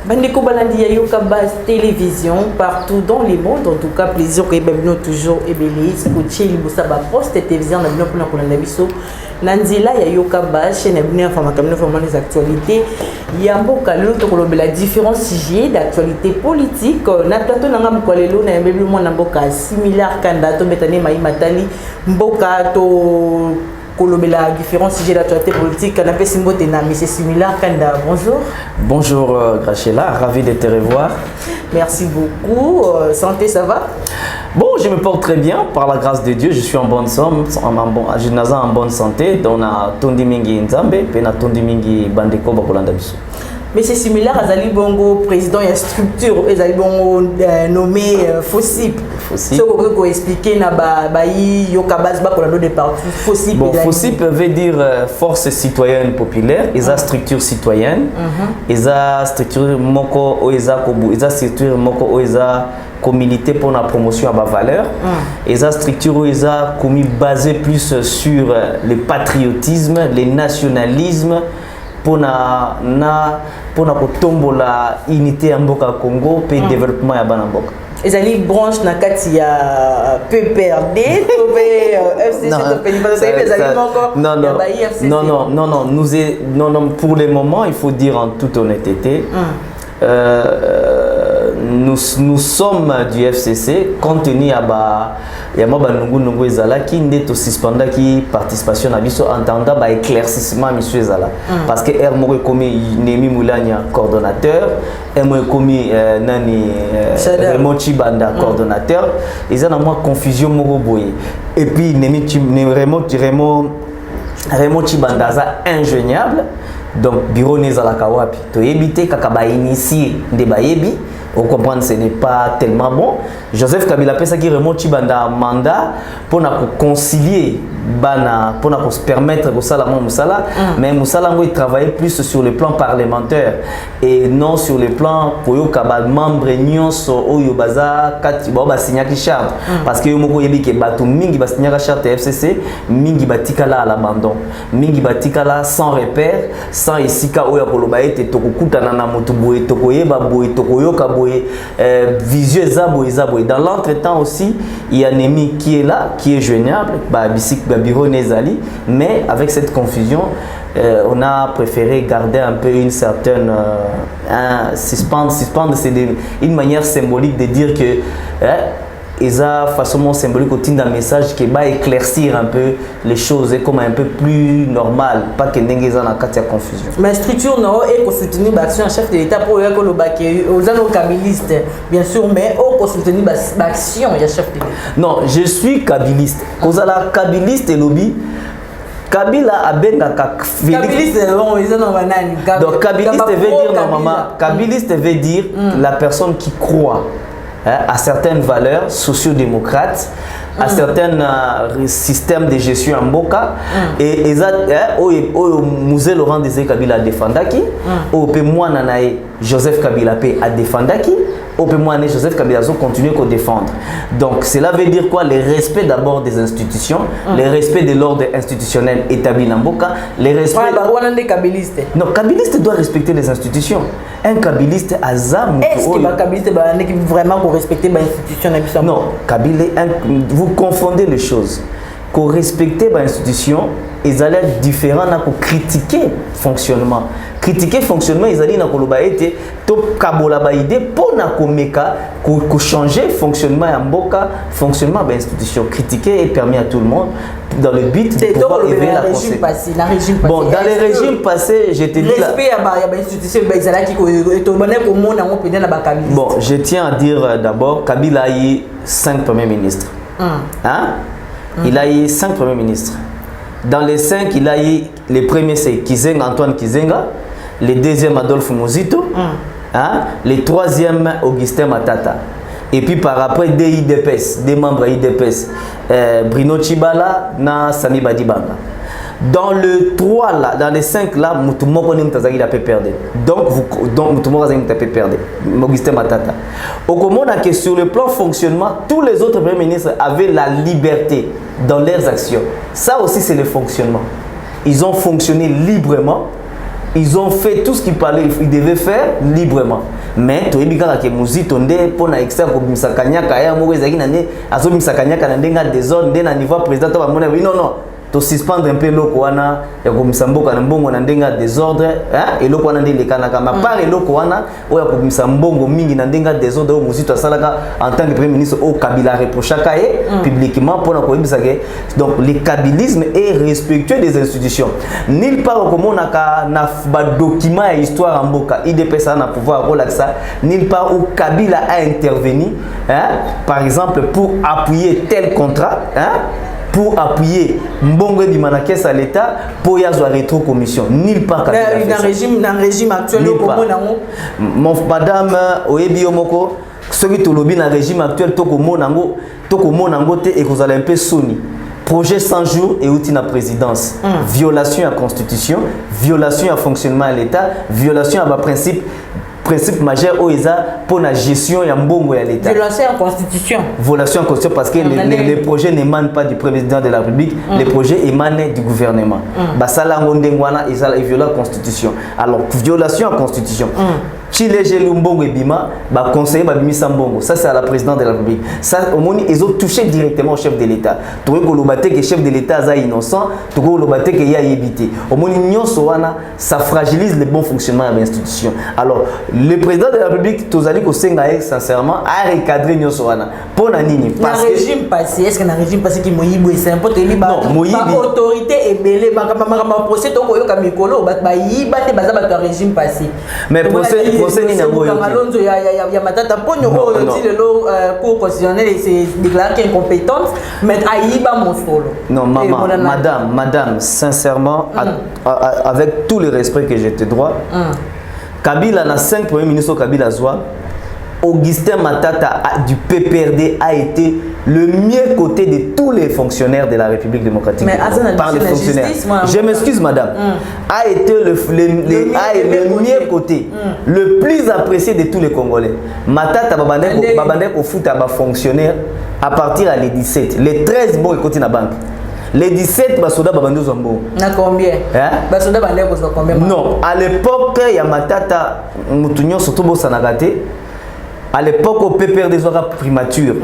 Bandeko balandi ya yoka base télévision partout dans le monde. En tout cas, plaisir que nous toujours ébélise coacher libosa ba poste télévision na bino pona kolanda biso. Nanzila ya yoka base chaîne bino information vraiment les actualités. Yamboka lelo to kolobela différents sujets d'actualité politique. Na plateau na ngam kolelo na yembe mo na mboka similaire kanda to betane mai matali mboka to kolobela différents sujets d'actualité politique. On appelle Simbo Tena, mais c'est similaire. Kanda, bonjour. Bonjour Grachela, ravi de te revoir. Merci beaucoup. Santé, ça va? Bon, je me porte très bien, par la grâce de Dieu. Je suis en bonne somme, je suis en bonne santé. Donc, on a Tondi Mingi Nzambe, puis on a Tondi Mingi Bandeko Bakolanda Biso. Mais c'est similaire à Zali Bongo, président et structure, Zali Bongo nommé FOSIP. Ce qu'on peut expliquer, il y a des partis FOSIP. Bon, FOSIP veut dire Force citoyenne populaire, ils ont structure citoyenne, ils ont structure moko, ils ont structure moko, ils ont communauté pour la promotion à ma valeur. Ils ont structure, ils ont commis basé plus sur le patriotisme, le nationalisme. Pour la unité en Boka Congo et le développement à Banamboka. Et ça les branche na kati ya PPRD, FCC, non, pour le moment, il faut dire en toute honnêteté, nous sommes du FCC, compte tenu à Yamaba Nungu Ezala qui n'est pas suspendé qui participation à l'issue entendant éclaircissement monsieur Ezala parce que Hermore commis Nemi Moulania coordonnateur Hermore commis Nani Raymond Chibanda coordonnateur ils ont moins confusion Moroboye et puis Nemi Raymond Chibanda ingéniable donc bureau Nezala Kawapi to éviter kakaba initier des bayebi. Vous comprenez, ce n'est pas tellement bon. Joseph Kabila pesa qui remonte Chibanda mandat pour concilier pour se permettre que ça mais Moussala il travailler plus sur le plan parlementaire et non sur le plan pour que membre nyonso oyo baza kati ba signer charte parce que yomoko yebi ke batu mingi ba signer charte FCC mingi batikala à l'abandon mingi batikala sans repère sans isika oyo koloba ete tokukutana na mutu boye tokoyeba boye tokoyoka boye visuel zaboye dans l'entretemps aussi il y a Nemi qui est là qui est joignable bureau Nezali, mais avec cette confusion, on a préféré garder un peu une certaine suspendre, c'est une manière symbolique de dire que ils ont façon symbolique au d'un message qui va éclaircir un peu les choses et comme un peu plus normal, pas que n'engagez en cas de confusion. Mais structure non est pour soutenir l'action chef de l'État pour que le baquet aux kabilistes bien sûr mais pour soutenir l'action il y a chef de l'État. Non, je suis kabiliste. Cause la kabiliste et lobby. Kabila a bengaka Kabiliste donc kabiliste veut dire normalement kabiliste veut dire la personne qui croit à certaines valeurs sociodémocrates, à certains systèmes de gestion en Boka et Mouzé Laurent Désiré Kabila défendaki, au moi nanae Joseph Kabila a défendaki, au moi Joseph Kabila continue à défendre. Donc cela veut dire quoi? Le respect d'abord des institutions, le respect de l'ordre institutionnel établi en Boka, le respect. Non, kabiliste doit respecter les institutions. Un kabiliste a zam. Est-ce que le kabiliste vraiment pour respecter les institutions? Non, Kabila, vous confondez les choses. Pour respecter les institutions, ils allaient être différents pour critiquer le fonctionnement. critiquer fonctionnement ezali na koloba ete to kabola ba idée pour na komeka ko changer fonctionnement ya mboka, fonctionnement ba institution. Critiquer est permis à tout le monde dans le but de pouvoir éveiller la conscience. Bon, dans les régimes passés, je te dis là. Bon, je tiens à dire d'abord, Kabila a eu 5 premiers ministres. Hein? Il a eu 5 premiers ministres. Dans les 5, il a eu les premiers, c'est Antoine Kizenga, le deuxième Adolphe Muzito, hein? Le troisième Augustin Matata. Et puis par après, des IDPS, des membres IDPS, Bruno Tshibala, na Sami Badibanga. Dans le 3 là, dans les 5 là, Moutoumoko Nimtazagi a perdu. Donc Moutoumoko a perdu. Augustin Matata. Au Komona que sur le plan fonctionnement, tous les autres premiers ministres avaient la liberté dans leurs actions. Ça aussi c'est le fonctionnement. Ils ont fonctionné librement. Ils ont fait tout ce qu'ils devaient faire librement. Mais tu es bien que Muzito nde pour na extra ko misakanyaka ya mo ezaki na ne azo misakanyaka na ndenga désordre nde na niveau président to ba mona non to suspendre un peu loko wana ya ko misamboka na mbongo na ndenga désordre hein et loko wana nde lekana kama par loko wana o ya ko misambongo mingi na ndenga désordre o Muzito asalaka en tant que premier ministre au Kabila reprochaka publiquement pour na ko bisaka. Donc le kabilisme est respectueux des institutions. Nulle part comme on a na document et histoire en mboka IDPS a pouvoir relaxer nulle part où Kabila a intervenu hein par exemple pour appuyer tel contrat hein pour appuyer Mbongo di Manakes à l'État pour y avoir rétro-commission. Nulle part dans le régime actuel, mon madame Oyebi Omoko, ceux qui ont le régime actuel, Toko Monango et vous allez un peu soni. Projet 100 jours et outil de la présidence. Violation à la constitution, violation à fonctionnement de l'État, violation à principe majeur pour la gestion de l'État. Violation en constitution. Violation en constitution parce que les projets n'émanent pas du président de la République, les projets émanent du gouvernement. Basala ngondengwana et violation en constitution. Alors, violation en constitution. Chile Lumbongo et Bima, conseiller Babimisa Mbongo. Ça, c'est à la présidente de la République. Ça, au moins, ils ont touché directement au chef de l'État. Tu vois que le chef de l'État est innocent, tu vois que le chef évité. Au moins, ça fragilise le bon fonctionnement de l'institution. Alors, le président de la République, Tozali Kosengae, sincèrement, a recadré Nyosoana. Pour Nanini. Parce que le régime passé, est-ce que le régime passé qui Moïbo est un peu télé, autorité est belée, ma procès, ton koyo kamikolo, ba régime passé. Mais procès ni na boyo. Ya matata ponyo dit le cour constitutionnel s'est déclaré incompétente, mais aïba mon solo. Non, maman, madame, sincèrement, avec tout le respect que je te dois, Kabila na 5 premiers ministres Kabila Zoua, Augustin Matata du PPRD a été le mieux côté de tous les fonctionnaires de la République démocratique. Mais par les fonctionnaires. Je m'excuse, madame. A été le mieux côté, le plus apprécié de tous les Congolais. Matata babandek au foot à fonctionnaire à partir à les 17. Les 13 bon côté na banque. Les 17 basoda babando zombo. Na combien? Basoda bandek ko combien? Non, à l'époque il y a Matata mutunyo surtout bo sanagate. À l'époque au PPRD zora primature.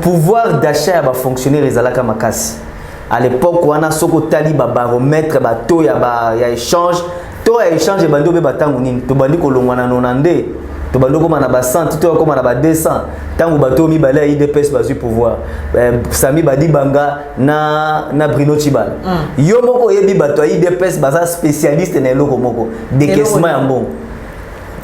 Pouvoir d'achat va fonctionner les alaka makasi. À l'époque on a soko tali ba baromètre ba to ya échange et bando be batangu nini to bandi ko longwana nonande to bando ko mana ba 100 to ko mana ba 200 tangu bato mi bala IDPS ba pouvoir Sami Badibanga na Bruno Tshibala yo moko yebi bato IDPS baza spécialiste na eloko moko décaissement ya mbongo.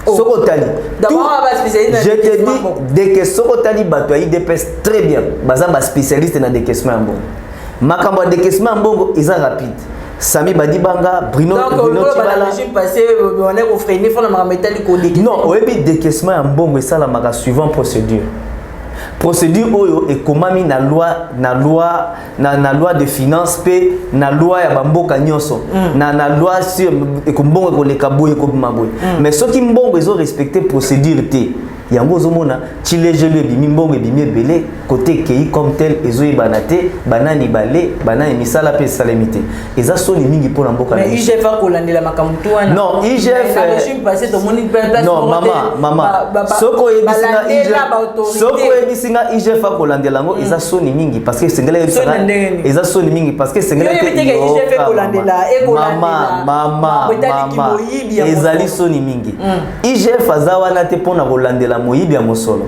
Soko tali. Je te dis dès que Soko tali bato IDPS très bien baza ba spécialiste na décaissement ya mbongo. Makambo ya décaissement ya mbongo est rapide. Sami Badibanga, Bruno Tshibala. Non, oyebi décaissement ya mbongo esala maka suivant procédure. Procédure oyo et komami na loi de finances pe na loi ya bamboka nyonso na loi sur ekombongo ko leka boye ko maboye mais ceux qui mbongo ils ont respecté procédure té yango ozomona chilejelo ebimi mbongo ebimi ebele côté kei comme tel ezoyebana te banani bale banani misala pe salemité eza soni mingi pour mboka mais IGF akolandela makambo to wana non IGF non mama soko ebisinga IGF soko ebisinga IGF akolandela ngo eza soni mingi parce que sengela eza soni mingi parce que sengela IGF akolandela mama ezali soni mingi IGF azawana te pona kolandela moyibi ya mosolo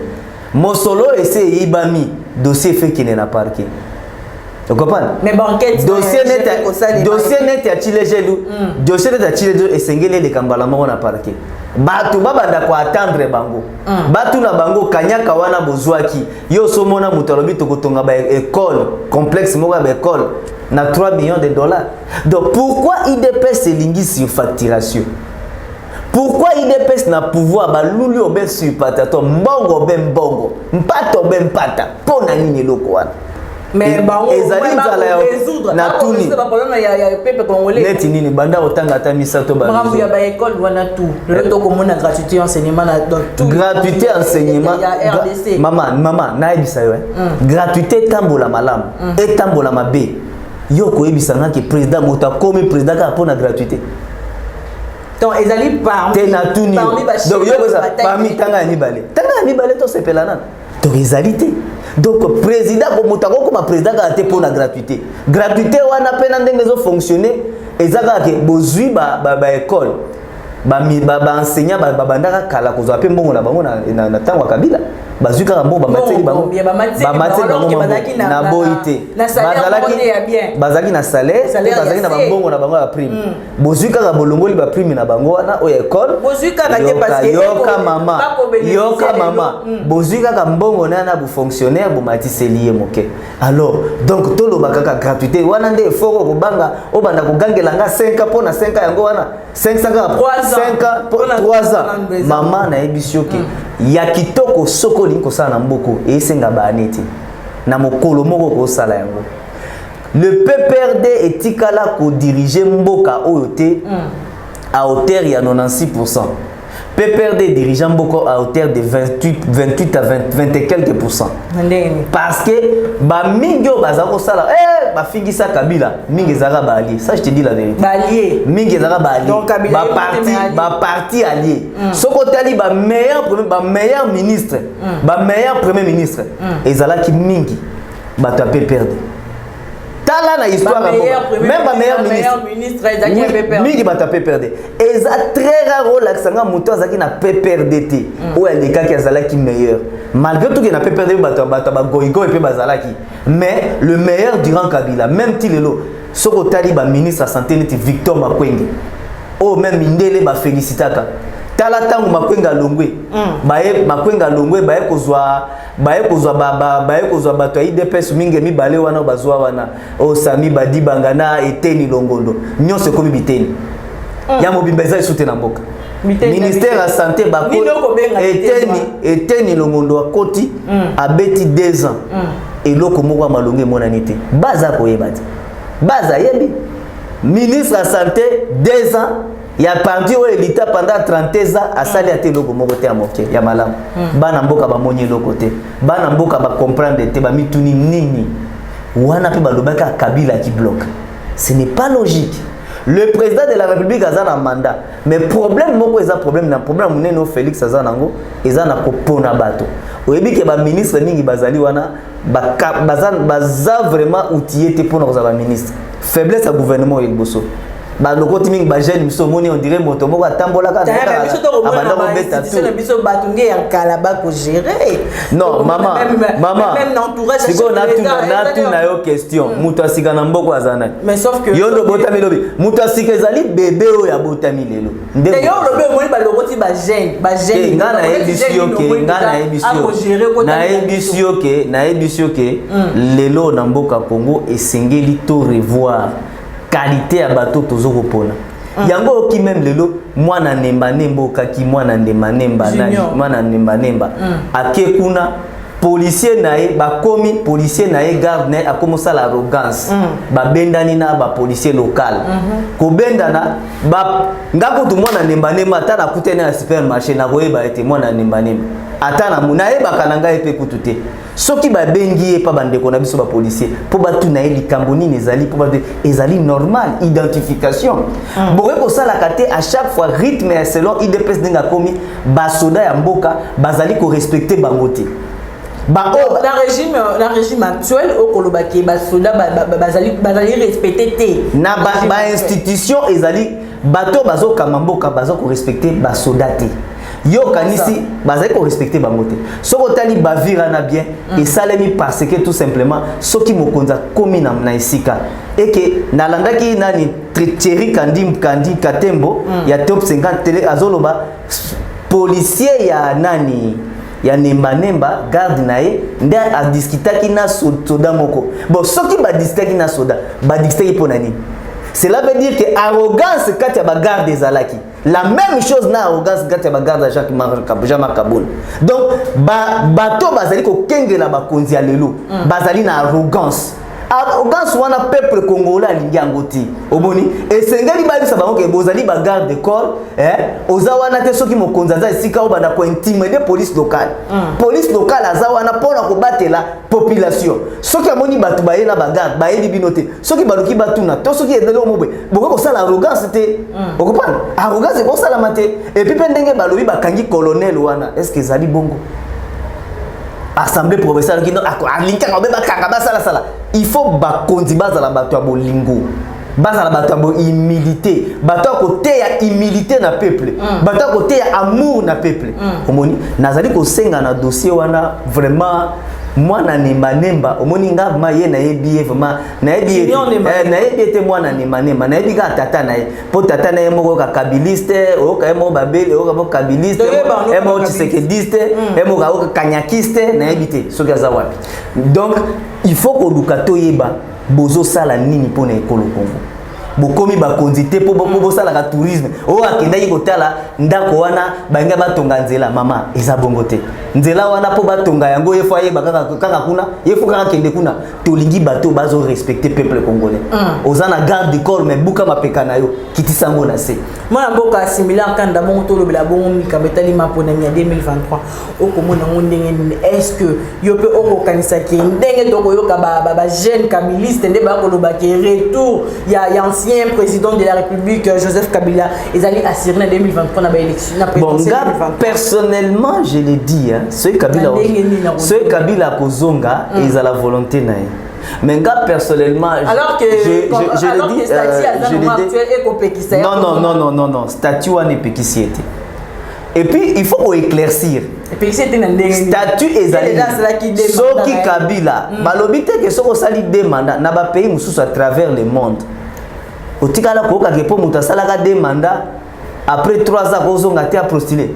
ese yibami dossier fait qu'il n'a parquet. Tu comprends? Mais banquette dossier net ya chilejelu dossier net ya chilejelu esengele de kambala moko na parquet. Batu babanda ko attendre bango. Batu na bango kanyaka wana bozwaki. Yo somona mutalobi tokotonga ba école complexe moko ba école na 3 millions de dollars. Donc pourquoi IDPS lingi sur facturation? Pourquoi IDPS n'a pouvoir ba lulu obe sur patato mbongo ben mbongo mpato ben mpata pona nini loko wana mais bango ezali nzala ya na tuni ba problème ya pepe congolais neti nini banda otanga ta misato ba mambo ya ba école wana tout le to komona gratuité enseignement dans tout gratuité enseignement mama na ebisa yo gratuité tambola malamu et tambola mabe yo ko ebisa ngaki président mota komi président ka pona gratuité. Donc ils allaient parmi parmi tanga ni balé to sepelana donc ils allaient donc président comme motako comme président ka te pour la gratuité wana pena ndenge zo fonctionner ezaka ke bozui ba école ba enseignant ba bandaka kala ko zo pe mbongo na bango na tango kabila bazui kaka mbongo ba mateli bango na boité bazaki na salaire bazaki na mbongo na bango ya prime bozui kaka bolongoli ba prime na bango wana o école bozui kaka te parce que yoka mama bozui kaka mbongo na bu fonctionnaire bu matiseli moke alors donc tolo bakaka gratuité wana nde foko ko banga o banda ko gangela nga 5 ans pona 5 ans yango wana 500 3 ans mama na ebishoke ya kitoko soko linko sala na mboko esenga baneti na mokolo moko ko sala yango le PPRD etikala ko diriger mboka oyote à hauteur ya 96%. PPRD dirigeant beaucoup à hauteur de 28 à 20 et quelques pourcents. Parce que ba mingyo bazako sala ba fingisa Kabila mingi zara ba allié. Ça je te dis la vérité. Ba allié. Mingi zara ba allié. Donc Kabila ba parti allié. Soko tali ba meilleur ministre, ba meilleur premier ministre. Ezala ki mingi ba ta PPRD. Tala na histoire même ma meilleur ministre mingi bata PPRD eza très rare olaksanga muto azaki na PPRD ou eleka ki azalaki meilleur malgré tout que na PPRD bata ba goigo et pe bazalaki mais le meilleur durant Kabila même Tilelo soko tali ba ministre de santé neti Victor Makwenge o même Mindele ba félicitaka tala tangu Makwenga Longwe Makwenga Longwe bae kozwa bato IDPS mingi mibale wana bazwa wana o Sami Badi Bangana eteni Longondo nyonse komi biteni ya mobimba eza soute na mboka ministère ya santé bako eteni Longondo akoti abeti 2 ans eloko moko malonge monani te baza koyeba te baza yebi ministre ya santé 2 ans ya parti o elita pendant 30 ans asali ate loko moko te amoke ya malamu bana mboka ba monye loko te bana mboka ba comprendre te ba mituni nini wana pe balobaka Kabila qui bloque. Ce n'est pas logique. Le président de la République a un mandat, mais problème moko eza problème na problème muneno Félix Azanango eza na kopona bato. Oyebi ke ba ministre mingi bazali wana baza vraiment outillé te pona ba ministre. Faiblesse à gouvernement et bosso. Ba loko timing ba jeune miso moni on dirait moto moko atambola ka abanda ko beta tout biso batunge ya kalaba ko gérer. Non maman même l'entourage siko na tu na yo question muto asika na mboko azana mais sauf que yo ndo botami lobi muto asika ezali bébé o ya botami lelo nde yo lobi moni ba loko ti ba jeune ngana ebisio ke ngana ebisio ke lelo na mboka Congo esengeli to revoir qualité à bateau tozo kopona yango ki même lelo mwana nemba nemba okaki mwana nemba nemba nani mwana nemba nemba ake kuna policier nae ba komi policier nae garde nae akomo sala arrogance ba bendani na ba policier local ko bendana ba ngako tu mwana nemba nemba ata na kutene na supermarché na koyeba ete mwana nemba nemba ata na munaye bakananga epe kutute soki ba bengi e pa bandeko na biso ba policier po ba tu nae likambo nini ezali po ba ezali normal identification boye ko sala kate à chaque fois rythme et selon IDPS denga komi ba soda ya mboka bazali ko respecter bangote. La régime actuel au Kolobaki basoda bazali respecter te na ba institution ezali bato bazo kamamboka bazo ko respecter basoda te yo kanisi bazali ko respecter bangote soko tali bavira na bien et salemi parce que tout simplement soki mokonza komi na isika et que nalandaki nani Thierry Kandi Katembo ya top 50 télé azoloba policier ya nani ya nemba garde nae nda a discutaki na soda moko bon soki ba discutaki na soda ba discutaki pour nani cela veut dire que arrogance quand ya ba garde ezalaki la même chose na arrogance quand ya ba garde Jean-Marc Kaboul donc bato bazali ko kengela ba konzi ya lelo bazali na arrogance wana peuple congolais alingi angoti oboni esengeli babisa bango ke bozali ba garde corps oza wana te soki mokonza za esika o bana ko intimider police locale police locale aza wana pona ko batela population soki amoni batu bayela ba garde bayeli binote soki baluki batuna to soki edelo mobwe boko ko sala arrogance te okopana arrogance ko sala mate et puis pendenge balobi bakangi colonel wana est-ce que ezali bongo assemblée provinciale qui alinka ko beba kanga basala il faut ba kondi bazala bato ya bolingo bazala bato ya bo humilité bato ko te ya humilité na peuple bato ko te ya amour na peuple omoni nazali ko senga na dossier wana vraiment mwana nemba omoni nga ma ye na yebi vraiment na yebi ete mwana nemba na yebi ka tata na ye po tata na ye moko ka kabiliste o ka mo babele o ka mo kabiliste e mo tisekediste e mo ka kanyakiste na yebi te soki aza wapi donc il faut ko lukato yeba bozo sala nini pona ekolo Congo bokomi bakonzi te po bosala ka tourisme o akendaki kotala ndako wana banga batonga nzela mama eza bongo te nzela wana po batonga yango yefo ayeba kaka kuna yefo kaka kende kuna tolingi bato bazo respecter peuple congolais ozana garde du corps mais buka mapeka na yo kitisango na se mwana mboka similaire kanda bongo to lobela bongo mika betali mapona ya 2023 okomona ngondenge est-ce que yo pe okokanisa ke ndenge toko yoka ba jeune kamiliste nde ba koloba ke retour ya ancien président de la République Joseph Kabila ezali assuré en 2023 na ba élection na présidentielle 2023 personnellement je le dis hein ce Kabila kozonga et à la volonté na mais nga personnellement alors que je le dis non statut wana epekisi ete et puis il faut éclaircir statut ezali soki Kabila balobi te ke soko sali deux mandats na ba pays mususu à travers le monde otikala koka ke po muta salaka deux mandats après 3 ans kozonga te a postuler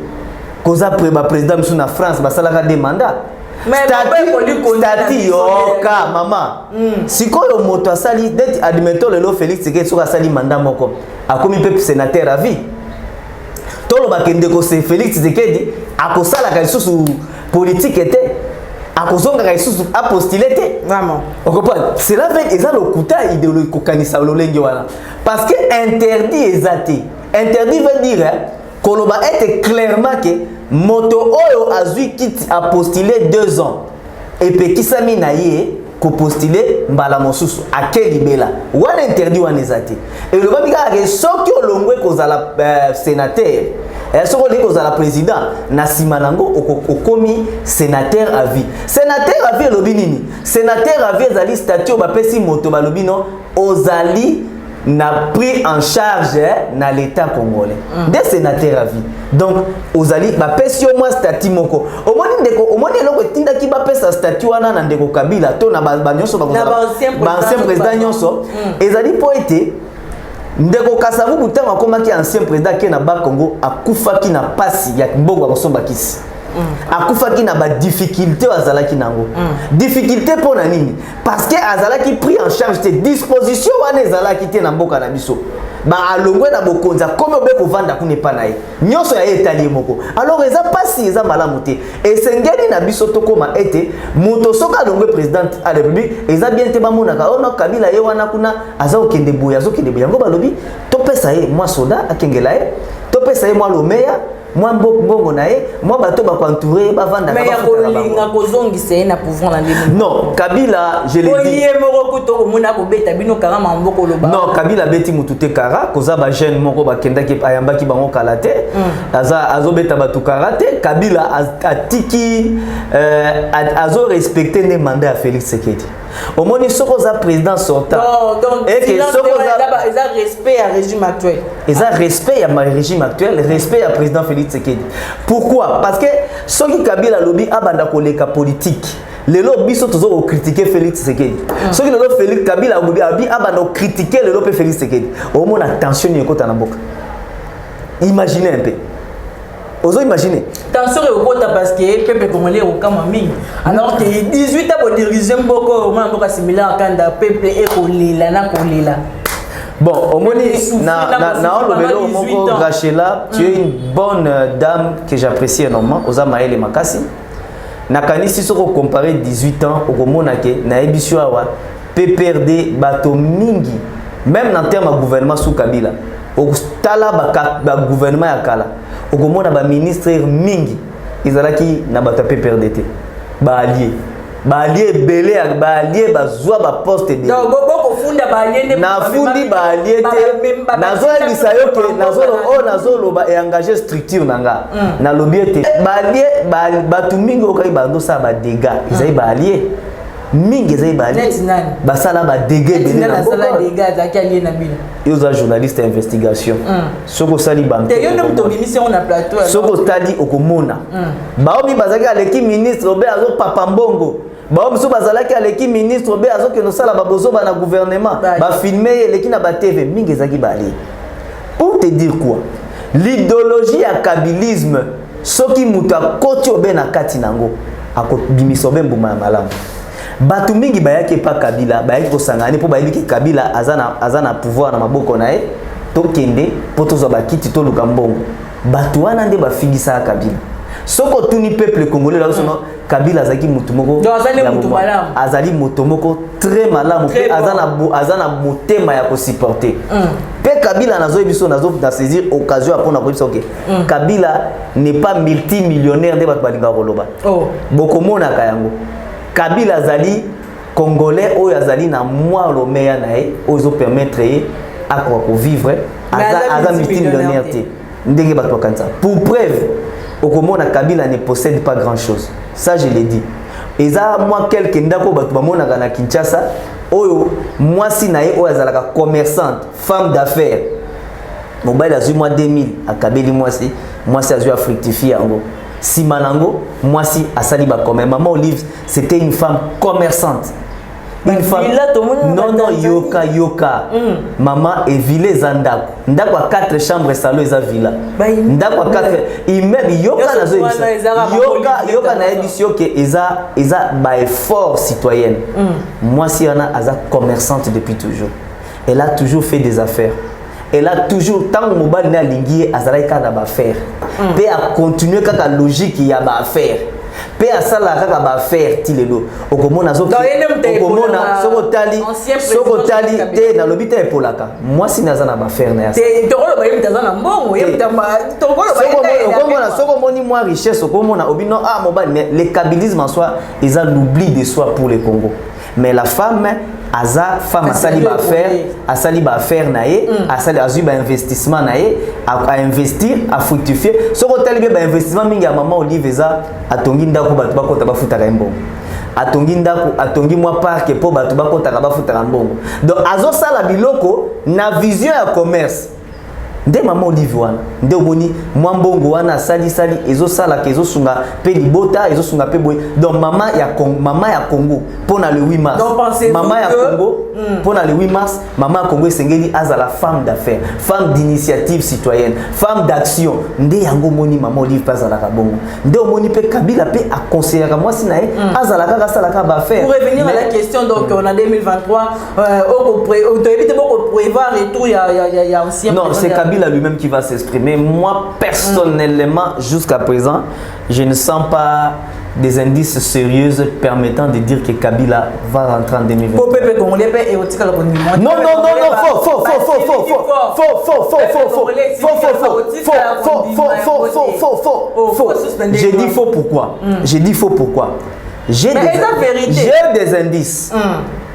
koza président musu na France basalaka deux mandats statut yoka mama sikoyo moto asali deti admettons lelo Félix Tshisekedi soka asali mandat moko akomi pe sénateur à vie tolo bakende ko se Félix Tshisekedi akosalaka lisusu politique était akozonga lisusu a postuler te vraiment okopana cela veut eza lokuta idéologie kokanisa lolenge wana parce que interdit ezate interdit veut dire koloba était clairement que moto oyo azui kiti a postulé 2 ans et pe kisami na ye ko postuler mbala mosusu akelibela wana interdit wana ezate et le babika ke soki olongwe kozala sénateur soko li kozala président na sima nango okomi sénateur à vie lobi nini sénateur à vie ezali statut ba pesi moto balobi no ozali n'a pris en charge na l'état congolais des sénateurs à vie donc ozali ba pesi au moins statut moko omoni eloko tinda ki ba pesa statut wana na ndeko Kabila to na ba nyonso ba ancien président nyonso ezali po ete ndeko Kasavu Butanga komaki ancien président ki na ba Congo akufaki na pasi ya mbongo akosomba kisi akufaki na ba difficulté azalaki nango difficulté pona nini parce que azalaki pris en charge te disposition wana ezalaki te na mboka na biso ba alongwe na bokonza comme obe ko vanda ku ne pa na ye nyonso ya etali moko alors eza pasi eza malamu te esengeli na biso tokoma ete moto soka alongwe président à la république eza bien te bamona ka ono Kabila ye wana kuna azokende boya ngo balobi topesa ye mwa soda akengela ye topesa ye mwa lomeya moi mbongo na ye moi bato ba entouré ba vanda mais ya kolinga kozongisa ye na pouvoir na ndemo non Kabila je l'ai dit oye moko to mona ko beta bino kara mamboko loba non Kabila beti mutute kara koza ba jeune moko ba kendaki ayambaki bango kalate azo beta batu karate Kabila atiki azo respecter ne mandat à Félix Tshisekedi au moins soko za président sortant et que soko za respect à régime actuel eza respect à régime actuel respect à président Félix Tshisekedi. Pourquoi? Parce que ceux qui Kabila lobby abanda koleka politique. Les lobbies sont toujours critiquer Félix Tshisekedi. Ceux qui lobby Félix Kabila lobby abanda critiquer le lobby Félix Tshisekedi. Au moins attention ni kota na boka. Imaginez un peu. Ozo imaginer. Attention au kota parce que peuple congolais au kama mingi. Alors que 18 ans pour diriger mboko au moins mboka similaire kanda peuple et kolila na kolila. Bon, au moins, Rachela, tu es une bonne dame que j'apprécie énormément. Oza Maël et Makasi. Nakani, si tu compares 18 ans, au Monake, na Ebisuawa, PPRD, Bato Mingi, même en termes de gouvernement sous Kabila, au Tala, gouvernement Yakala, au Gomona, ministre Mingi, ils ont qui n'a pas PPRD, allié. Baalié belé ak baalié bazwa ba poste de donc boko funda baalié na fundi baalié te nazo bisayo ke nazo loba et engager structure nanga na lobiete baalié batu mingi okai bando sa ba dégâts ezai baalié mingi ezai baalié basala ba dégâts belé na sala dégâts za kali na bino yoza journaliste investigation soko sali banque te yo no to émission na plateau soko tali okomona baomi bazaki aleki ministre obe azo papa mbongo Baom sou bazalaki aleki ministre be azo ke no sala babozo ba na gouvernement ba filmer eleki na ba TV mingi ezaki bali. Pour te dire quoi? L'idéologie à kabilisme soki muta koti obe na kati nango akobimisa be mbuma malamu. Batu mingi bayaki pa Kabila bayaki ko sangani po bayiki ke Kabila azana pouvoir na maboko na ye to kende poto zo ba kiti to luka mbongo. Batu wana nde ba fingisa Kabila. Soko tuni peuple congolais là sono Kabila azaki mutumoko azali mutumoko très malamu pe azana motema ya ko supporter pe Kabila nazo biso nazo saisir occasion pour na ko biso que Kabila n'est pas multimillionnaire de bato balinga koloba bokomona kayango Kabila azali congolais oyo azali na mwa lomeya na ye ozo permettre ye akwa ko vivre aza multimillionnaire te ndenge bato kanza pour preuve Okomona Kabila ne possède pas grand chose. Ça je l'ai dit. Et ça moi quelques ndako batu bamona na Kinshasa, oyo moi si nae oyo azalaka commerçante, femme d'affaires. Mobile azu moi 2000 akabeli moi si azu a fructifier ngo. Si manango moi si asali ba comme maman Olive, c'était une femme commerçante. Une femme non yoka maman et ville zandako ndako a 4 chambres salon eza villa ndako a 4 immeuble yoka nazo yoka na édition que eza ba effort citoyenne moi si ana aza commerçante depuis toujours elle a toujours fait des affaires elle a toujours tant mobile na lingi azalai ka na ba faire pe a continuer kaka logique ya ba affaire pe asala kaka ba faire tilelo okomona soko tali te na lobita epolaka moi si nazana ba faire na te tokolo ba yimita zana mbongo yimita tokolo ba okomona soko moni moi richesse okomona obino mobile le kabilisme en soi ils ont l'oubli de soi pour le Congo mais la femme aza femme asali ba affaire na ye asali azu ba investissement na ye a investir a fructifier soko tali ba investissement mingi ya maman Olive eza atongi ndako batu bakota bafutaka mbongo atongi ndako atongi mwa parc po batu bakota bafutaka mbongo donc azo sala biloko na vision ya commerce nde mama Olive wana nde omoni mwa mbongo wana sali ezosalaka ezosunga pe libota ezosunga pe boye. Donc mama ya Congo pona le 8 mars. Donc, mama ya Congo pona le 8 mars mama ya Congo esengeli azala femme d'affaires, femme d'initiative citoyenne, femme d'action. Nde yango moni mama Olive pas azalaka bongo. Nde omoni pe Kabila pe a conseillera moi si nae azalaka kasalaka ba faire. Pour revenir à la question, donc on a 2023 on doit éviter beaucoup prévoir et tout, il y a aussi non, c'est Kabila lui-même qui va s'exprimer. Moi, personnellement, jusqu'à présent, je ne sens pas des indices sérieux permettant de dire que Kabila va rentrer en 2020. Faux. J'ai dit faux pourquoi? J'ai dit faux pourquoi? J'ai des indices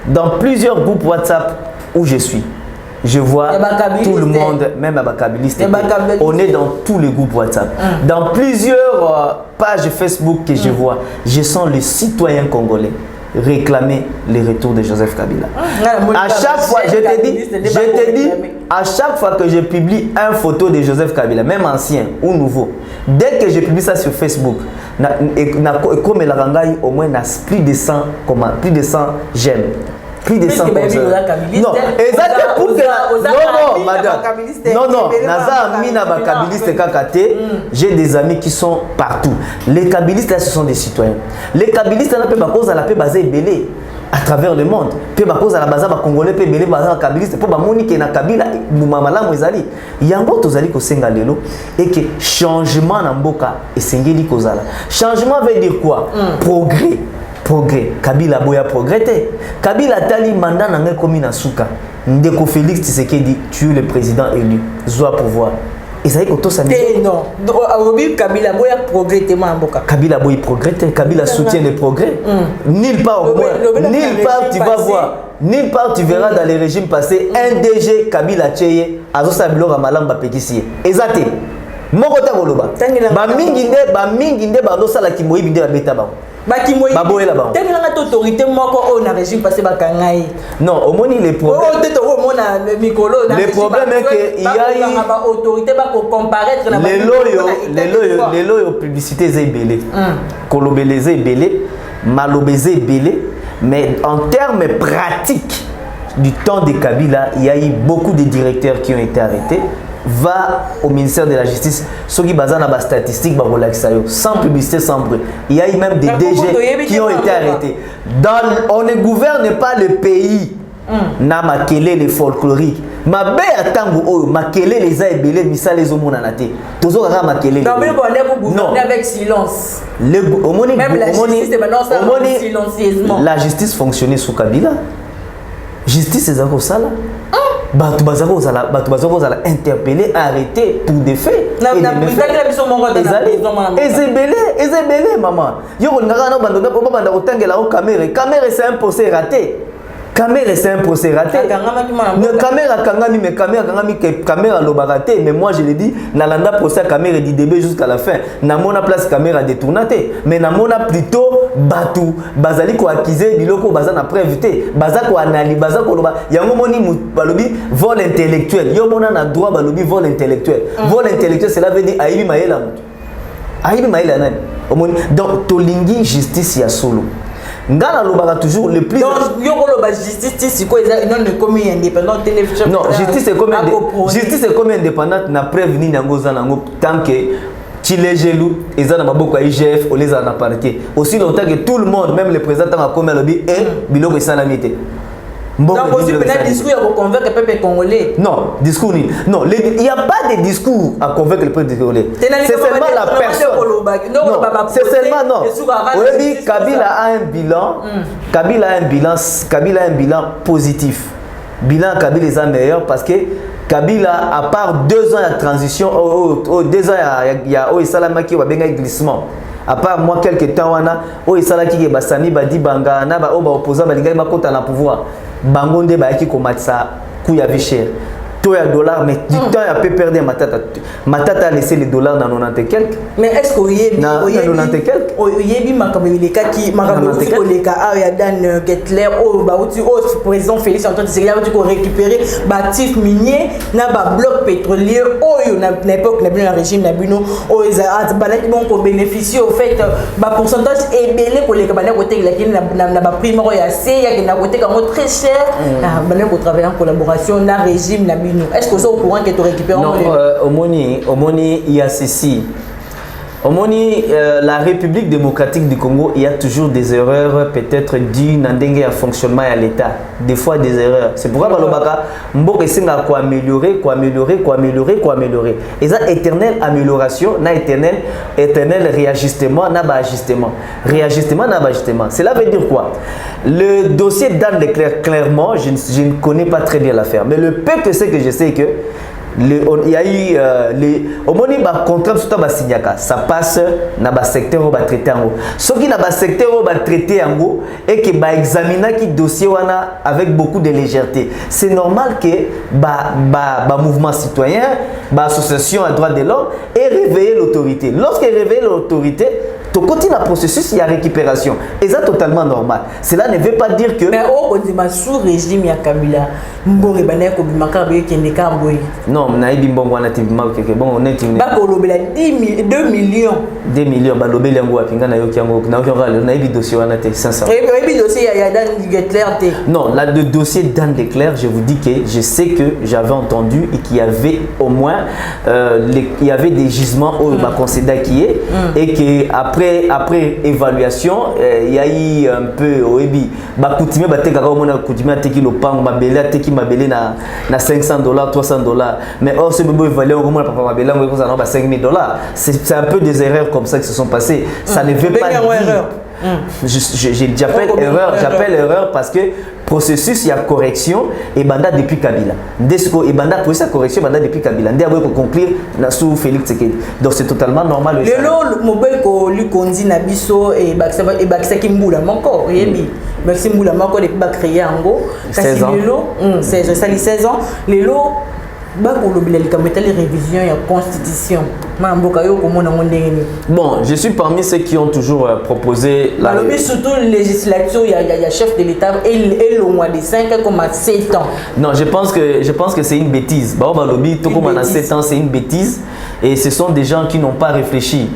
dans plusieurs groupes WhatsApp où je suis. Je vois tout le monde, même à Bakabiliste. On est dans tous les groupes WhatsApp. Dans plusieurs pages Facebook que je vois, je sens les citoyens congolais réclamer le retour de Joseph Kabila. À chaque fois, je te dis, à chaque fois que je publie une photo de Joseph Kabila, même ancien ou nouveau, dès que je publie ça sur Facebook, comme la rangaille, au moins plus de 100 j'aime. Plus de 100 non, exactement pour que non, madame. Non, Naza Mina Bakabiliste Kakate, j'ai des amis qui sont partout. Les Kabilistes, là, ce sont des citoyens. Les Kabilistes, là, peuvent cause à la paix basée belé à travers le monde. Peuvent cause à la base congolais, peuvent belé basé à Kabiliste, pour Monique na Kabila, Moumamala Mouizali. Yango tozali ko senga lelo et que changement na mboka et sengeli kozala. Changement veut dire quoi? Progrès. Kabila boya progressé. Kabila tali mandat n'a commis na souka. Ndeko Félix Tshisekedi, tu es le président élu. Zoa pouvoir. Et ça y est que tout ça. Non. Kabila boya progressé mamboka. Kabila boya progressé. Kabila soutient les progrès. Nulle part au moins. Nulle part tu vas voir. Nulle part tu verras dans les régimes passés un DG Kabila Tcheye azosa bilora malamba pekisi. Ezate. Mokota koloba. Ba mingi nde ba ndo sala kimoyi binde ba beta ba. Autorité régime passé non, au moins les problèmes. Le problème est que il y a autorité les loyaux publicités est belé. Kolobelé est belé, malobésé est belé, mais en termes pratiques du temps de Kabila, il y a eu beaucoup de directeurs qui ont été arrêtés. Va au ministère de la Justice, ceux qui basent dans les statistiques, sans publicité, sans bruit. Il y a eu même des DG qui ont été arrêtés. On ne gouverne pas le pays. Na makele les folkloriques. Ma bé atango makele les aibelé misa les omonanate. Tozo kaka makele. Non, avec silence. Même la justice est maintenant silencieusement. La justice fonctionnait sous Kabila. Justice est à ça là. Batu bazako zala interpellé, arrêté pour des faits. Ezebele maman. Yo ngaka no bando po banda kotangela o caméra c'est un procès raté. Caméra c'est un procès raté. Caméra kangami mais caméra lo baraté mais moi je le dis nalanda procès caméra du début jusqu'à la fin. Na mona place caméra détournaté mais na mona plutôt batu bazali ko accuser biloko bazana prévité bazako analyse bazako loba yango moni balobi vol intellectuel yo mona na droit balobi vol intellectuel. Vol intellectuel cela veut dire aibi maela mutu. Aibi maela nani? Donc tolingi justice ya solo. Ngala lobaka toujours le plus. Donc yoko loba justice c'est quoi non ne commis indépendant télévision. Non, justice est comme indépendante na preuve ni nango za nango tant que tu les gelou et ça na maboko IGF ou les en parquet. Aussi longtemps que tout le monde même le président a comme lobby et biloko salamité. Donc aussi peut-être discours à convaincre le peuple congolais. Non, discours ni. Non, il n'y a pas de discours à convaincre le peuple congolais. C'est seulement la personne. Non, c'est seulement non. Oui, Kabila a un bilan. Kabila a un bilan positif. Bilan Kabila est meilleur parce que Kabila, à part 2 ans de transition, 2 ans il y a Salama qui va bien un glissement. À part moi quelques temps wana Salama qui est basami badi banga na ba opposant balinga ba kota na pouvoir. Bangonde ba ki komatsa kuya vie cher. taux à dollar, mais du temps à peu perdre Matata. Matata a laissé les dollars dans 90 et quelques. Mais est-ce que vous avez dans 90 et quelques? Il y a des cas qui ont les cas Dan Gettler, au président Félix Antoine Tshisekedi qui ont récupéré bâtiment minier, na bloc pétrolier, na l'époque na bien régime na bino, ils ont bénéficié au fait pourcentage est belé pour les cabanets côté na prix mort ya C ya na côté très cher, pour travailler en collaboration na régime na bino. Est-ce que vous êtes au courant que tu récupères? Non, au Moni, il y a ceci. Au Moni, la République démocratique du Congo, il y a toujours des erreurs, peut-être dues à fonctionnement à l'État. Des fois des erreurs. C'est pourquoi Balobaka, Mbok essaie de améliorer. Et ça, éternelle amélioration, na éternel réajustement, na ajustement. Réajustement, na ajustement. Cela veut dire quoi? Le dossier d'Anne Leclerc, clairement, je ne connais pas très bien l'affaire. Mais le peu c'est que je sais que il y a eu au moment où contrat ça passe dans le secteur où va traiter en haut. Ce qui dans le secteur où va traiter en haut et que va examiner qui dossier avec beaucoup de légèreté. C'est normal que mouvement citoyen, association à droit de l'homme ait réveillé l'autorité. Lorsqu'il réveille l'autorité, tu continues le processus, il y a récupération. Et c'est totalement normal. Cela ne veut pas dire que... Mais au sous régime, il y a Kabila. Non, on a eu bon, on a eu bon, on a eu 2 millions. 2 millions, on a eu dossier, on a eu 500. Non, là, le dossier d'Anne Leclerc, je vous dis que je sais que j'avais entendu et qu'il y avait au moins il y avait des gisements au considère qui est et que après évaluation, il y a eu un peu au Ebi, coutumier mabélé na $500, $300. Mais or, ce bébé évalué au moins papa mabélé, on va $5,000. C'est un peu des erreurs comme ça qui se sont passées. Ça ne veut pas dire. J'appelle erreur parce que processus il y a correction et banda depuis Kabila. Desco et banda pour sa correction banda depuis Kabila. Ndé pour conclure sous Félix Tshisekedi. Donc c'est totalement normal. Le mobile ko lui kondi na biso et baksa kimbula moko yebi. Merci Moula moko depuis ba créer ango. 16 ans. C'est ça les 16 ans. Les lots les révisions et la constitution. Bon, je suis parmi ceux qui ont toujours proposé la surtout législature, il y a chef de l'État et le mois de 5 ans comme à 7 ans. Non, je pense que c'est une bêtise. Comme à 7 ans, c'est une bêtise et ce sont des gens qui n'ont pas réfléchi.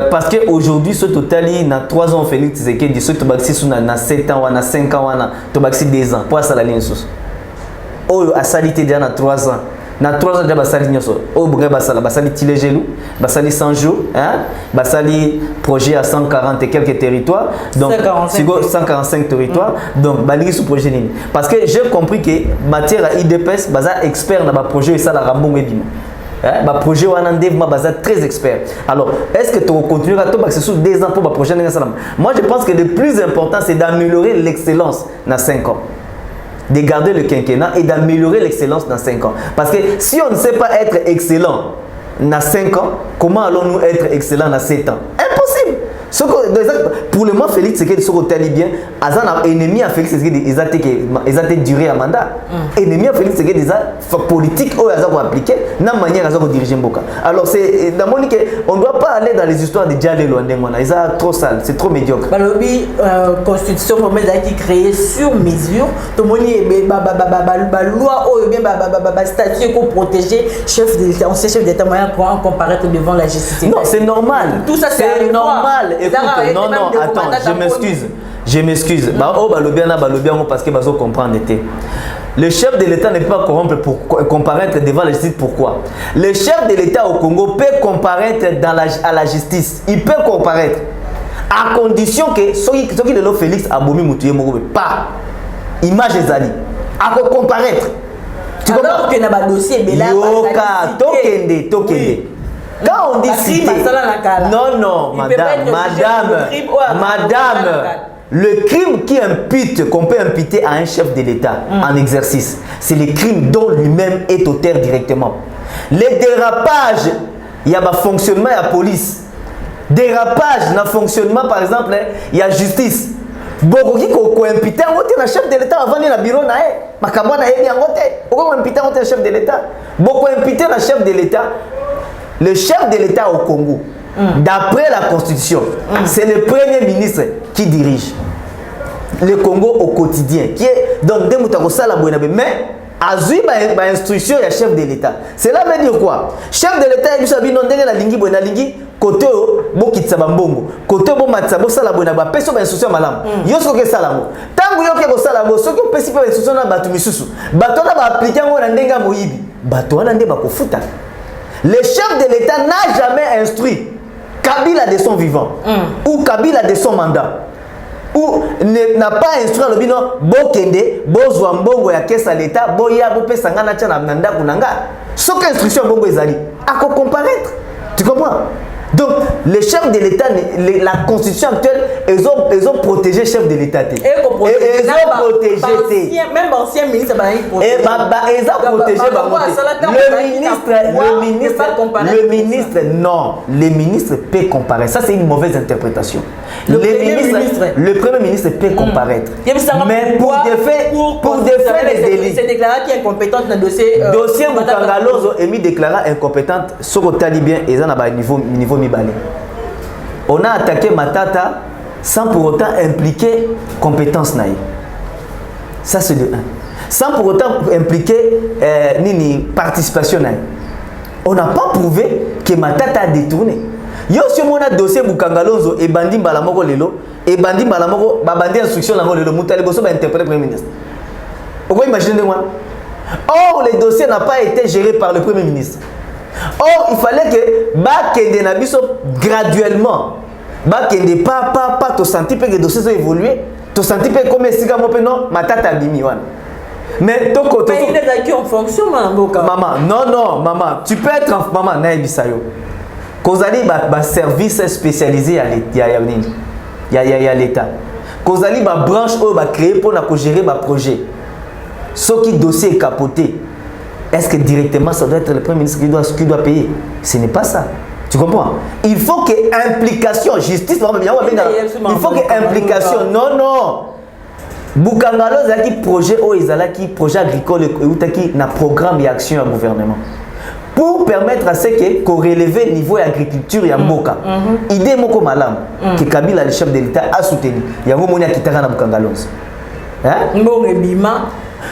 Parce qu'aujourd'hui, ce total, il y a 3 ans, Félix Tshisekedi, ce tobaxi, on a 7 ans, on a 5 ans, on a tobaxi 2 ans. Pour ça, la ligne sous. Oh, à salité déjà 3 ans. Dans 3 ans déjà basali nyoso. Oh, bourré basali tilé gelou, basali 100 jours, hein, basali projet à 140 et quelques territoires. Donc 145 territoires. Donc baligi sous projet nini. Parce que j'ai compris que matière à IDPS, basa expert dans le projet et ça la rambon ebimo. Bah projet ou un dev basa très expert. Alors, est-ce que tu continues à toi sur 2 ans pour le projet? Moi, je pense que le plus important c'est d'améliorer l'excellence dans 5 ans. De garder le quinquennat et d'améliorer l'excellence dans 5 ans. Parce que si on ne sait pas être excellent dans 5 ans, comment allons-nous être excellent dans 7 ans? Impossible. Pour le moment, Félix Tshisekedi, ce que bien, Azan ennemi à Félix Tshisekedi, ils ont duré à mandat. Ennemi à Félix Tshisekedi, ils ont politique, ils ont appliqué, de la manière ils ont dirigé Mboka. Alors, c'est dans mon idée, on ne doit pas aller dans les histoires de Djalé Loandemona. Ils sont trop sales, c'est trop médiocre. Balobi, constitution qui créée sur mesure, tout le monde est loi ou bien statut pour protéger chef d'État, on sait chef d'État moyen pour comparaître devant la justice. Non, c'est normal. Tout ça, c'est normal. Écoute, non, attends, je m'excuse. Parce que vous comprendre. Le chef de l'État ne peut pas corrompre pour comparaître devant la justice. Pourquoi? Le chef de l'État au Congo peut comparaître à la justice. Il peut comparaître. À condition que ceux qui le Félix Abomi Moutouye Mogobe pas. Image des alliés. À comparaître. Tu comprends que dans le dossier, Tokende. Quand on dit cité, non, madame, le crime qu'on peut imputer à un chef de l'État en exercice, c'est le crime dont lui-même est auteur directement. Les dérapages, il y a un fonctionnement de la police. Dérapage dans le fonctionnement, par exemple, il y a justice. Beaucoup qui ont imputé un chef de l'État avant le bureau. makambo na yebi yango te oko imputer le chef de l'État beaucoup imputer le chef de l'État. Le chef de l'État au Congo, d'après la Constitution, c'est le premier ministre qui dirige le Congo au quotidien. Qui est donc des moutagosala la bonne mais azui ba instruction ya chef de l'État. Cela veut dire quoi? Chef de l'État il sabi non ndenge na lingi bonne lingi côté bo kitsa mbongo côté bo matsa bo sala bonne ba peso ba instruction malam. Yo soke sala mo. Tangu yo ke ko sala mo soki pesi pa instruction na batu misusu. Bato na ba appliquer ngo na ndenga moyibi. Bato wana nde ba ko futa. Le chef de l'État n'a jamais instruit Kabila de son vivant ou Kabila de son mandat ou n'a pas instruit le bino Bokende, Bozwa Mbongo ya caisse à l'État, Boya Bopesa ngana tia na nanda kunanga. Sauf instruction Bongo ezali à comparaître. Tu comprends? Donc, les chefs de l'État, la constitution actuelle, ils ont protégé le chef de l'État. Ils ont protégé. Même ancien ministre, ils ont protégé. Le ministre, non. Le ministre peut comparaître. Ça, c'est une mauvaise interprétation. Le premier ministre peut comparaître. Mais pour des faits de délit. C'est déclaré qu'il est incompétent dans le dossier. Dossier Bukangalozo est mis déclaré incompétente sur le talibien et ça n'a pas niveau. On a attaqué Matata sans pour autant impliquer compétence naïe. Ça c'est de 1. Sans pour autant impliquer participation naïe. On n'a pas prouvé que Matata a détourné. Yo sur mon dossier Bukangalozo et Bandi Balamoko Lelo et Bandi Balamoko Babandi instruction la Lelo Moutali Bosso va interpréter Premier ministre. Vous pouvez imaginer moi. Or le dossier n'a pas été géré par le Premier ministre. Or, il fallait que Bakende Nabiso graduellement, Bakende pas to senti que les dossiers ont évolué, to senti que comme Siga Mopeno, Matata Bimi. Mais ton côté. Mais il est acquis en fonction, maman. Non, maman, tu peux être en maman, Naïbisayo. Kozali ba service spécialisé à l'État. Kozali ba branche où ba créer pour gérer ba projet. Ce qui dossier est capoté. Est-ce que directement ça doit être le Premier ministre qui doit payer? Ce n'est pas ça. Tu comprends? Il faut que implication, justice, il faut que implication. Non. Bukangalo zaki projet au Izalaki, projet agricole qui na programme et action au gouvernement. Pour permettre à ce qu'on relève le niveau d'agriculture et Mboka. Idée moko malam que Kabila le chef de l'État a soutenu. Il y a un moment qui na Bukangalo. Hein?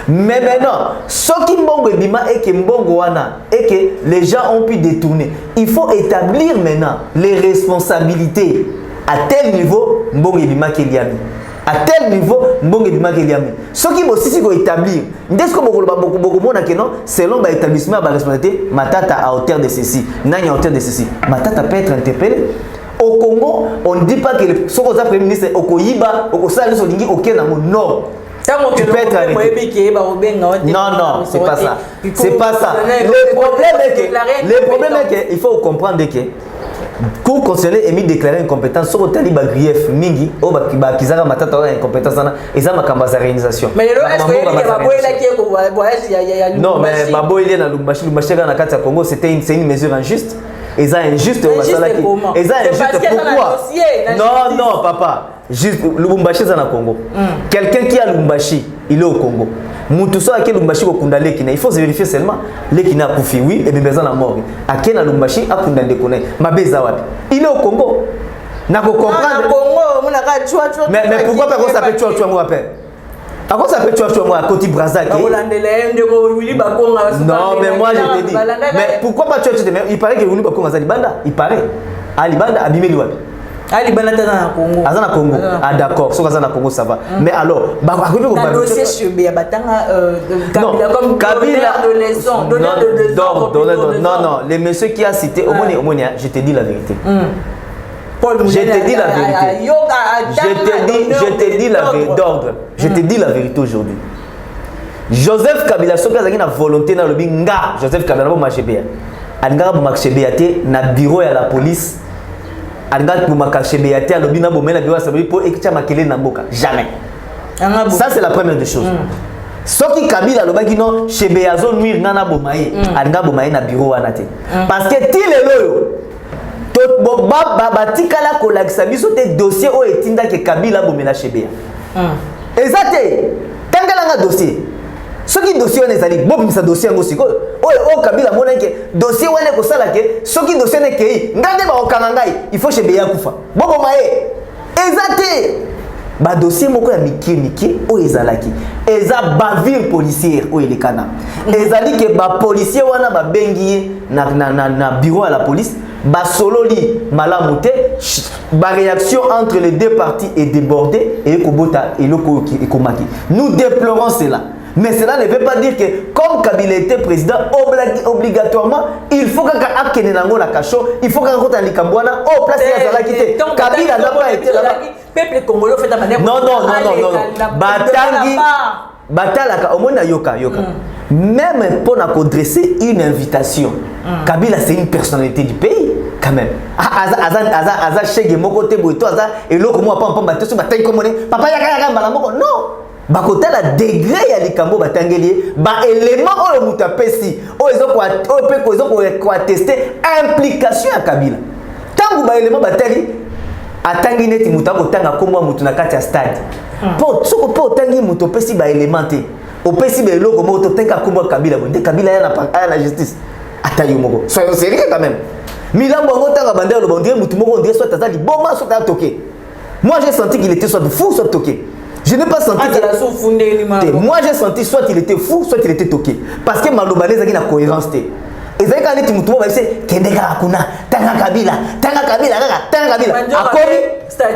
Mais maintenant, ce qui Mbongo Bima et que Mbongo Wana et que les gens ont pu détourner, il faut établir maintenant les responsabilités à tel niveau Mbongo Bima Keliami. À tel niveau Mbongo Bima Keliami. Ce qui aussi faut établir, dès que beaucoup selon l'établissement de la responsabilité, Matata à hauteur de ceci, Nani à hauteur de ceci. Matata peut être interpellé. Au Congo, on ne dit pas que le Premier ministre Okoyiba, Okosala Solingi, non. Tu peux être arrêté. Non, c'est pas ça. C'est pas ça. Le problème est qu'il faut comprendre que Cour constitutionnelle est mis déclaré incompétent sur le taliban grief mingi au bakizara matata incompétence et ça ma réalisation. Mais est-ce que non mais Babo il est dans Lumbashi na kati ya Congo c'est une mesure injuste. Et ça injuste au Masalaki. Et ça injuste pourquoi? Non papa. Juste Lubumbashi za na Congo. Quelqu'un qui a Lubumbashi, il est au Congo. Mutuso ake Lubumbashi ko kunda lekina, il faut se vérifier seulement lekina kufi oui et beza na mort. Ake na Lubumbashi akunda ndekone. Mabeza wapi? Il est au Congo. Na ko comprendre Congo, on a ka chua. Mais pourquoi pas qu'on s'appelle chua moi appelle? À quoi ça peut chua moi à Côte Brazza? Non mais moi je te dis. Mais pourquoi pas chua mais il paraît que Willy Bakonga za libanda, il paraît. À libanda abimeli wapi? Ali banata na Congo. Azana Congo. Ah d'accord, so Azana Congo ça va. Mais alors, ba ko ba dossier chebé ya batanga Kabila comme Kabila non, le monsieur qui a cité Omonia, je te dis la vérité. Je te dis la vérité. Je te dis la vérité d'ordre. Je te dis la vérité aujourd'hui. Joseph Kabila soki azaki na volonté na lobi nga Joseph Kabila bo machebé. Anga bo machebé na bureau ya la police. Anga bo machebé à lobi na bo mena bureau sa pour ekicha makele na mboka. Jamais. Ça c'est la première des choses. Soki Kabila lobaki non chebé azo nuire ngana bo maye. Anga bo maye na bureau wana te. Parce que ti lelo to batikala kolakisa biso te dossier o etinda ke Kabila bo mena chebé. Exacté. Tangalanga dossier. soki dossier wana ezali bobimisa dossier yango sikoyo oyo Kabila mona ke dossier wana ekosala ke soki dossier nekei ngande bakokanga ngai il faut chebe ya kufa boboma ye eza te dossier moko ya mike oyo ezalaki eza bavure policière oyo elekana ezali ke policier wana babengi ye na bureau à la police basololi malamu te réaction entre les deux parties est débordée et kobota eloko ekomaki. Nous déplorons cela. Mais cela ne veut pas dire que comme Kabila était président, obligatoirement, il faut qu'il y ait un cacho, il faut qu'il y ait un likambouana, oh, place il y a quitté. Kabila n'a pas été là-bas. Peuple congolais fait la manière. Non. Batangi, Batalaka, au moins yoka. Même pour dresser une invitation, Kabila c'est une personnalité du pays, quand même. Aza chege moko te boito aza eloko mo pampa bateso batangi komone papa yaka moko non. Bakota la degré ya likambo batangeli ba élément oyo muta pesi oyo ko attester implication ya Kabila tangu ba élément batali atangi neti muta ko tanga komwa mutu na kati ya stade po soko po tangi muto pesi ba élément te o pesi ba eloko mo to tanga komwa Kabila bonde Kabila ya la justice atayo moko soyons sérieux quand même milambo ngotanga bandelo lo bondie mutu moko ndie soit azali boma soit toqué. Moi j'ai senti qu'il était soit fou soit toqué. Je n'ai pas senti moi j'ai senti soit il était fou, soit il était toqué. Parce que Malobalais a une cohérence. Et c'est quand il m'a dit Kendega Akuna, Tanga Kabila.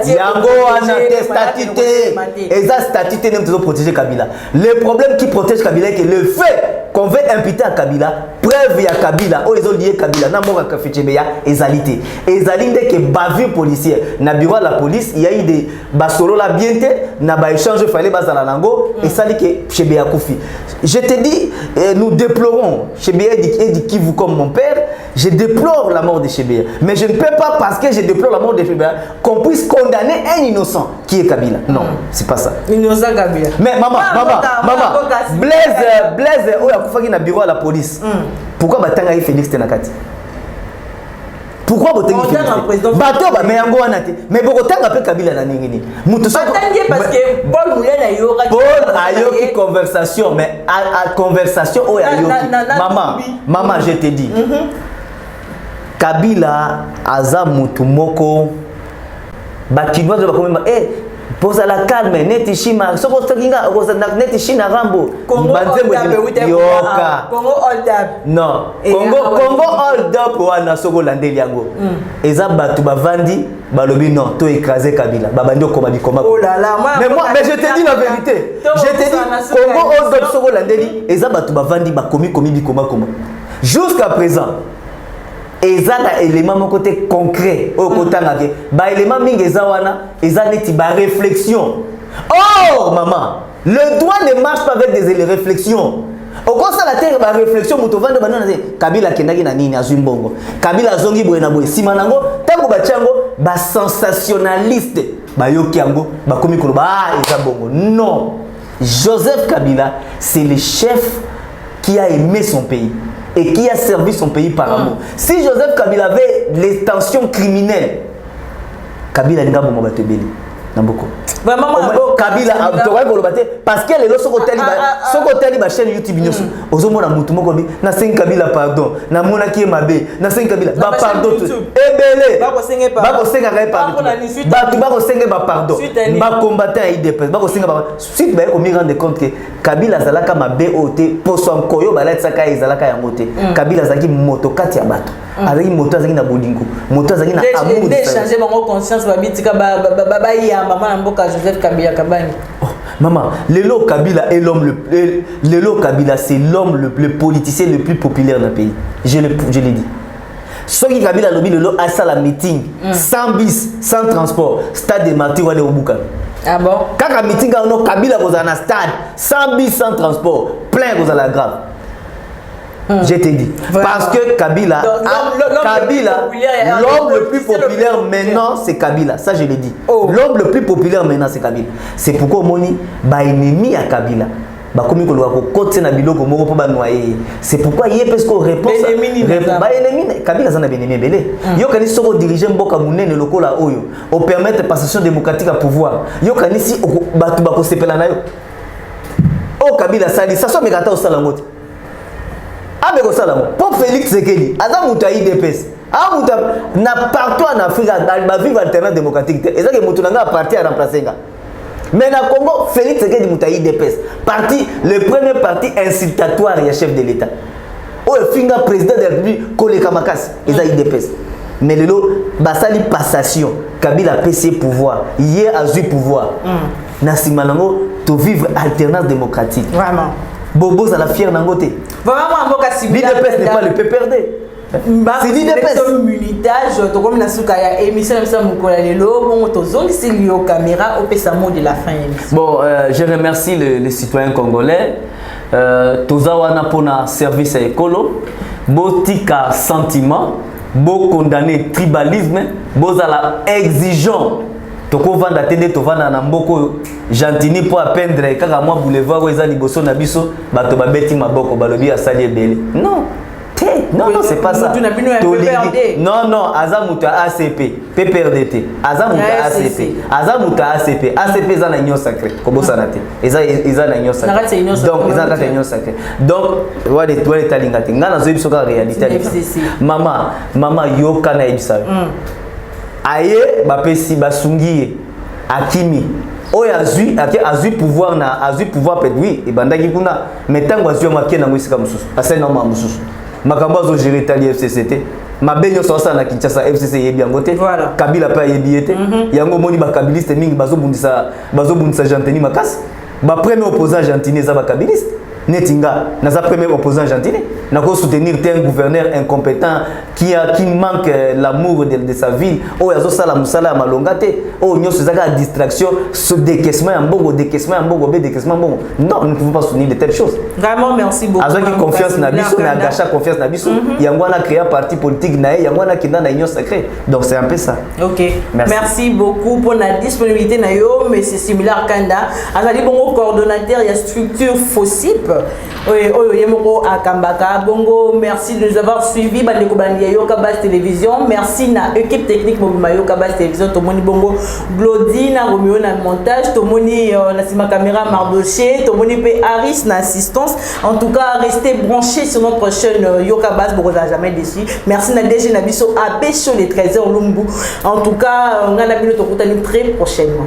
Yango anate statité. Et ça statité n'aime toujours protéger Kabila. Le problème qui protège Kabila est que le fait qu'on veut imputer à Kabila, preuve à Kabila, oh ils ont lié Kabila, n'a pas qu'à Fetchebeya, ezalité. Ezalité que bavure policière. Na bureau de la police, il y a eu des basolo la bienté, na ba échange il fallait bas à la lango et ça dit que Chebeya Koufi. Je te dis, nous déplorons Chebeya dit Kivu comme mon père, je déplore la mort de Chebeya. Mais je ne peux pas parce que je déplore la mort de Chebeya qu'on puisse condamner un innocent qui est Kabila. Non, c'est pas ça. Innocent Kabila. Mais maman, Blaise, oh, il y a un bureau à la police. Pourquoi Batanga et Félix Tenakati? Pourquoi Batanga et Félix? Bateau, mais en Goanate. Mais Bogotanga peut Kabila na ningini. Parce que Paul Moulin a eu une conversation, mais à conversation, oh, maman, je te dis. Kabila, Aza Mutumoko, Bakinois de Bakomema, pose à la calme, neti shima, soko stakinga, neti shina rambo. Congo hold up. Non, Congo hold up wana soko landeli yango. Eza batu bavandi, balobi non, to écraser Kabila. Babandi okoma bikoma. Oh là là, mais je te dis la vérité. Je te dis Congo hold up soko landeli, eza batu bavandi bakomi bikoma koma. Jusqu'à présent, eza na élément mon côté concret au côté ngake ba élément mingi eza wana eza neti ba réflexion. Oh maman, le droit ne marche pas avec des réflexions. Au constat la terre ba réflexion moto vande banana Kabila kendaki na nini azumbongo Kabila zongi boye na boye sima nango tango ba tiango ba sensationnaliste ba yoki yango ba komi ko ba eza bongo. Non, Joseph Kabila c'est le chef qui a aimé son pays et qui a servi son pays par amour. Si Joseph Kabila avait les tensions criminelles, Kabila n'a pas de bébé. Vraiment, Kabila parce qu'elle est là sur la chaîne YouTube. Ozomona mutu moko bi na 5 Kabila pardon na mona ki mabe na 5 Kabila ba pardon ebele ba ko senga pardon ba ko senga ba pardon ba combattant IDPS ba ko senga ba suite ba ko mi rendre compte que Kabila zalaka mabe ote poso ankoyo ba la tsaka ezalaka yango te. Kabila zaki moto kati ya bato azaki moto azaki na bolingo moto azaki na amour de changer bango conscience ba bitika ba ya maman mboka Joseph Kabila Kabani. Maman, Lelo Kabila est Lelo Kabila c'est l'homme le politicien le plus populaire d'un pays. Je l'ai dit. Soki Kabila lobi Lelo a ça la meeting sans bis, sans transport, stade de Martyrs wale Obuka. Ah bon? Kaka meeting no Kabila goza na stade, sans bis, sans transport, plein goza la grave. Je t'ai dit. Vraiment. Parce que Kabila, l'homme le plus populaire maintenant, c'est Kabila. Ça, je l'ai dit. Oh. L'homme le plus populaire maintenant, c'est Kabila. C'est pourquoi Moni, ennemi à Kabila. C'est pourquoi il y a parce qu'on répond. Kabila, ça n'a bien aimé belé. Yo kani soko diriger mboka munene lokola oyo. On permettre passation démocratique à pouvoir. Yo kani si batu bako sepela na yo. oh Kabila sali ça soit megata au salangote abe ko salango pour Félix Tshisekedi aza muta IDPS a muta na partout en Afrique ba vivre alternance démocratique et ça que mutu nga parti à remplacer nga mais na Congo Félix Tshisekedi muta IDPS parti le premier parti incitatoire et chef de l'État oh finga président de la République Koleka Makasi et ça IDPS mais le basali passation Kabila PC pouvoir hier a eu pouvoir na simanango to vivre alternance démocratique vraiment bobo za la fière nangote vraiment mboka similaire l'IDPS n'est pas le PPRD c'est l'IDPS militage to comme na suka ya émission na mukola lelo bon to zongi silio caméra au pesa mot de la fin. Bon je remercie les citoyens congolais tozawana pona service écolo botika sentiment beau condamner tribalisme beau la exigeant toko vanda tende to vanda na mboko gentini pour apprendre kaka moi boulevard où ezali boso na biso bato babeti maboko balobi asali ebele non non non c'est pas ça non azamuta ACP PPRDT azamuta ACP ACP za na union sacrée kobosa na te eza na union sacrée donc eza na union sacrée donc wale talinga te ngana zo biso ka réalité mama yoka na ebisa aye bapesi basungi akimi oyo azui pouvoir na azui pouvoir peut oui ebandaki kuna metango azui makie na mwisika mususu asali na mama mususu makambo azo gérer tali FCCT mabenyo sosa na Kinshasa FCC yebi yango te Kabila pa yebi ete yango moni ba kabiliste mingi bazobundisa Jantini makasi ba premier opposant Jantini za ba kabiliste netinga na za premier opposant Jantini na ko soutenir un gouverneur incompétent qui manque l'amour de sa ville o yazo sala musala ya malonga te o nyoso zaka distraction ce décaissement en bongo non nous ne pouvons pas soutenir de telles choses vraiment merci beaucoup azo qui confiance na biso mais agacha confiance na biso yango na créer parti politique na yango na kinda na union sacrée donc c'est un peu ça. OK merci beaucoup pour la disponibilité na yo mais c'est similaire Kanda azali bongo coordonnateur ya structure FOSIP oyo yemoko akambaka bongo merci de nous avoir suivis bandeko bandi Yoka Base Télévision merci na équipe technique mobima Yoka Base Télévision tomoni bongo Glody na Romeo na montage tomoni na sima caméra Mardoché tomoni pe Aris na assistance en tout cas restez branchés sur notre chaîne Yoka Base pour jamais déçu merci na DG na biso à Pécho les 13h Lumbu en tout cas on a la minute très prochainement.